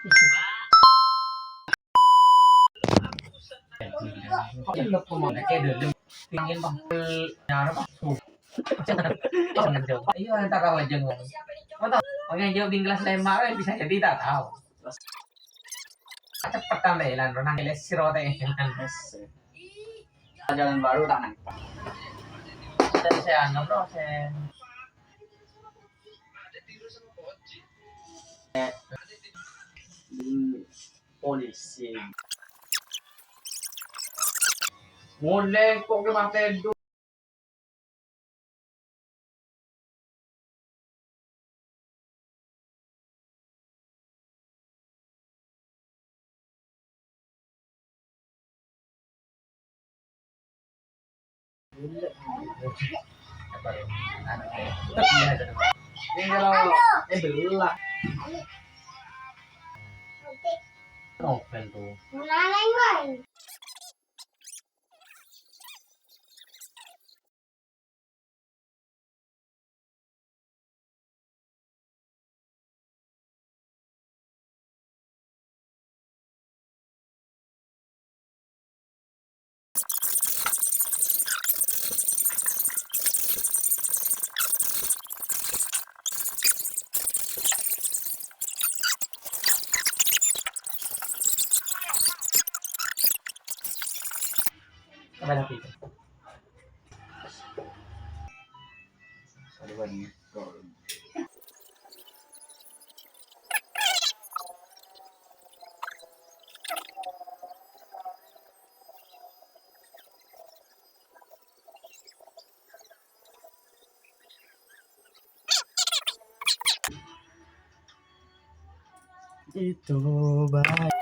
Lúc mà cái đường lưng tiên bằng nhà đó bằng jangan jauh. Iya, ntar kalau jenguk. Mau tau? Makanya jauh di kelas 5 bisa jadi tak tahu. Cepetan deh lan renang les sirote. Jalan baru tak nampak. Dan saya anggap bro, saya Polisi. mulai kok ke mata itu. Ini kalau belah. Novel tuh. Apa tapi? Itu baik.